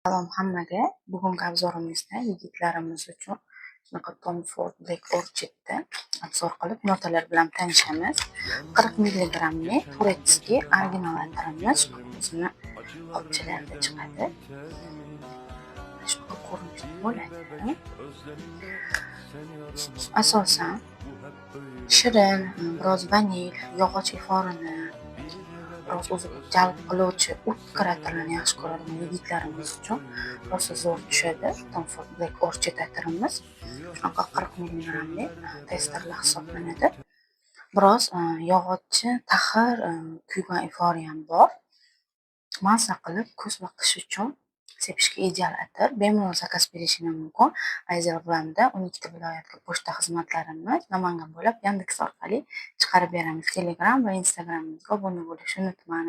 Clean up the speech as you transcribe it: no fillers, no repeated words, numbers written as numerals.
Salom hammaga. Bugungi obzorimizda yigitlarimiz uchun shunaqa Tom Ford Black Orchid'da obzor qilib notalar bilan tanishamiz. 40 milligrammli Turetskiy original atirimiz o'zini qopchalarida chiqadi. Shunaqa ko'rinishda bo'ladi. Asosan shirin, biroz vanil, yog'och iforini, biroz o'zi jalb qiluvchi o'tkir atirlarni yaxshi ko'radigan yigitlarimiz uchun rosa zo'r tushadi. Tom Ford Black Orchid atirimiz shunaqa 40 milligrammli testerlar hisoblanadi. Biroz yog'ochchi, taxir, kuygan ifori ham bor. Maza qilib ko'z va qish uchun sepishga ideal atir. Bemalol zakaz berishingiz mumkin. Aysel Brand'da 12 viloyatga pochta xizmatlarimiz Namangan bo'ylab Yandex orqali chiqarib beramiz. Telegram va Instagramimizga obuna bo'lishni unutmang.